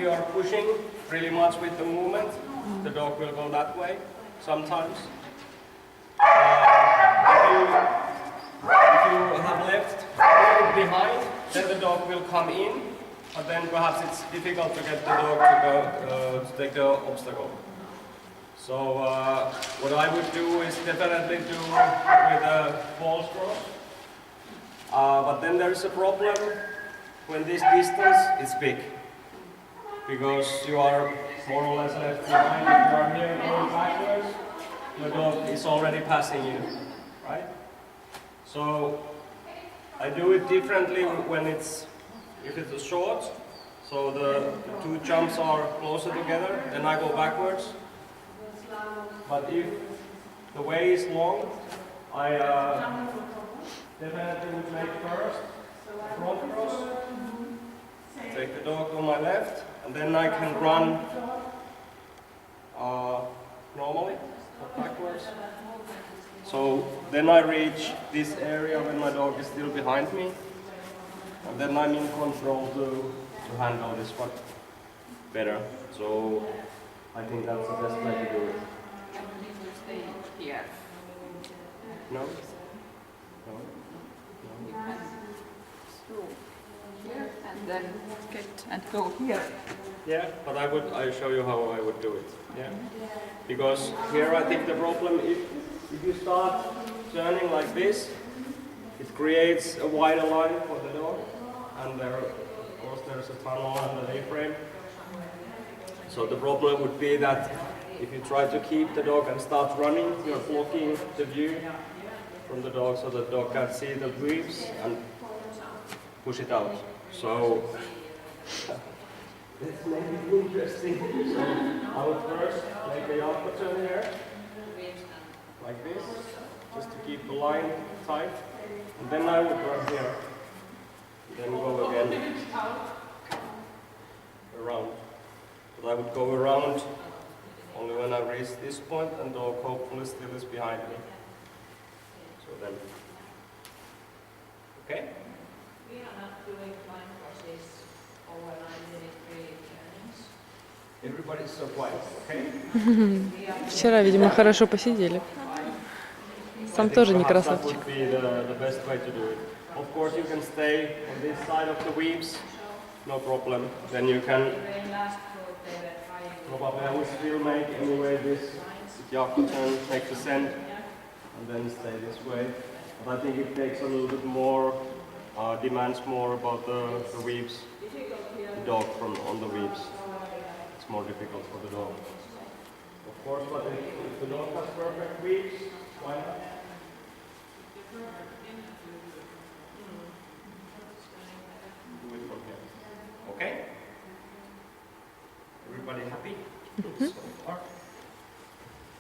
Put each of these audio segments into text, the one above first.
you are pushing really much with the movement, the dog will go that way sometimes. If you have left it behind, then the dog will come in, but then perhaps it's difficult to get the dog to go to take the obstacle. So what I would do is definitely do with a false cross. But then there is a problem when this distance is big, because you are more or less left behind. If you are here going backwards, the dog is already passing you, right? So I do it differently when if it's a short, so the two jumps are closer together, then I go backwards. But if the way is long, I definitely would make first front cross, take the dog on my left, and then I can run normally, backwards. So then I reach this area when my dog is still behind me, and then I'm in control to handle this one better. So I think that's the best way to do it. Stay here. No? No? You can through here and then get and go here. Yeah, but I'll show you how I would do it. Yeah. Because here I think the problem is if you start turning like this, it creates a wider line for the dog, and of course there's a tunnel and an A-frame. So the problem would be that if you try to keep the dog and start running, you're blocking the view from the dog, so the dog can't see the weaves and push it out. So let's make it interesting. So I would first make a Jaako turn here, like this, just to keep the line tight. And then I would run here. Then go again around. But I would go around only when I reach this point, and the dog hopefully still is behind me. So then, okay? We are not doing line crosses over 9-minute free turnings. Everybody's so quiet, okay? Вчера, видимо, хорошо посидели. Сам тоже не красавчик. That would be the best way to do it. Of course, you can stay on this side of the weaves, no problem. Then you can. Probably I would still make anyway this Jaako turn, take the send, and then stay this way. But I think it takes a little bit more, demands more about the weaves, the dog on the weaves. It's more difficult for the dog. Of course, but if the dog has perfect weaves, why not? Do it from here. Okay? Everybody happy? So far?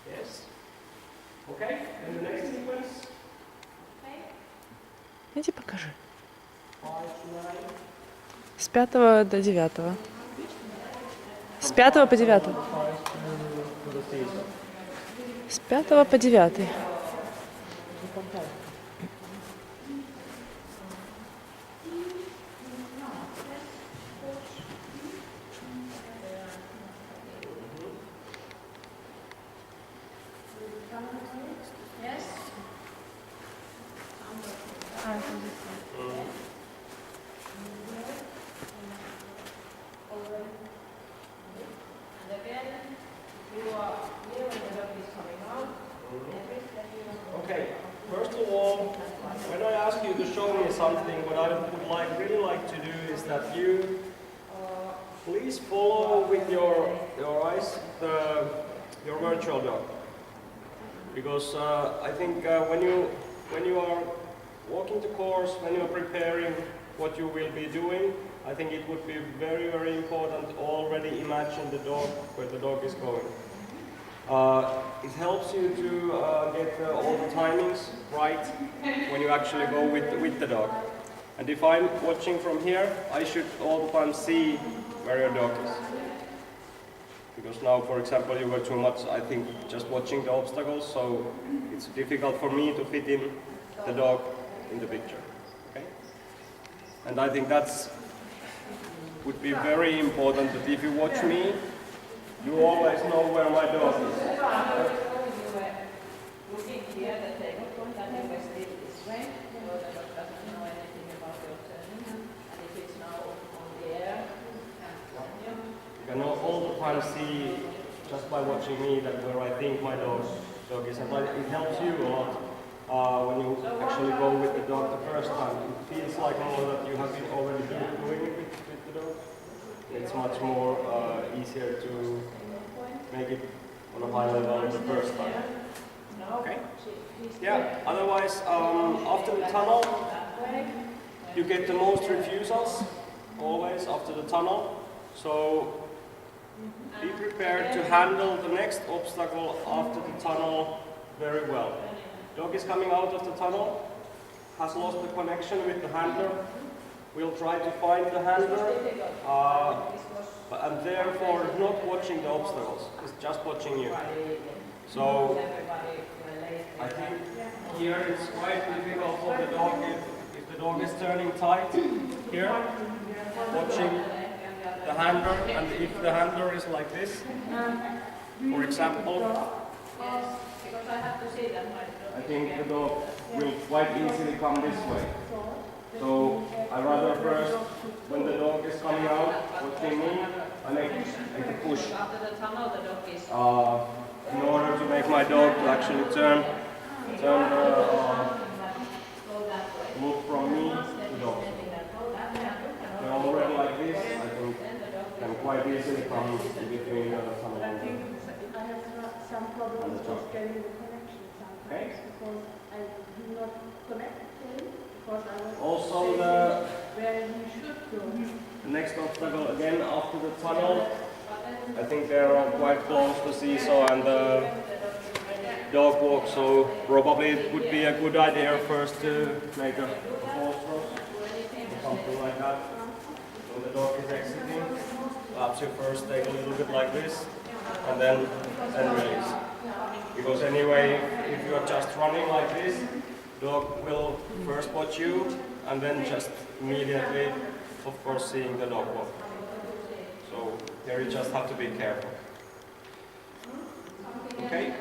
Yes? Okay, and the next sequence? Иди покажи. С 5 до 9. С 5 по 9. С 5 по 9. Okay, first of all, when I ask you to show me something, what I would really like to do is that you please follow with your eyes your virtual dog. Because I think when you are walking the course, when you are preparing what you will be doing, I think it would be very, very important to already imagine the dog, where the dog is going. It helps you to get all the timings right when you actually go with the dog. And if I'm watching from here, I should all the time see where your dog is. Because now, for example, you were too much, I think, just watching the obstacles, so it's difficult for me to fit in the dog in the picture. Okay? And I think that's would be very important that if you watch me, you always know where my dog is. Looking here, that they that you were still this way, so the dog doesn't know anything about your turning, and if it's now on the air, You can all the time see, just by watching me, that where I think my dog is, and it helps you a lot when you actually go with the dog the first time. It feels like more that you have been already doing it with the dog. It's much more easier to make it on a high level the first time. Okay. Yeah. Otherwise, after the tunnel, you get the most refusals always after the tunnel. So be prepared to handle the next obstacle after the tunnel very well. Dog is coming out of the tunnel, has lost the connection with the handler. We'll try to find the handler, and therefore not watching the obstacles. It's just watching you. So I think here it's quite difficult for the dog if the dog is turning tight here, watching the handler, and if the handler is like this, for example, I think the dog will quite easily come this way. So I rather first, when the dog is coming out, watching me, I make a push. In order to make my dog to actually turn look from me to dog. When I'm already like this, I think can quite easily come in between some I think I have some problems with getting the connection sometimes because I do not connect to him because I was also where he should go. the next obstacle again after the tunnel. I think they are quite close to seesaw and the dog walk, so probably it would be a good idea first to make a horse cross or something like that. When the dog is exiting, perhaps you first take a little bit like this and then release. Because anyway, if you are just running like this, dog will first watch you and then just immediately, of course, seeing the dog walk. So here you just have to be careful. Okay?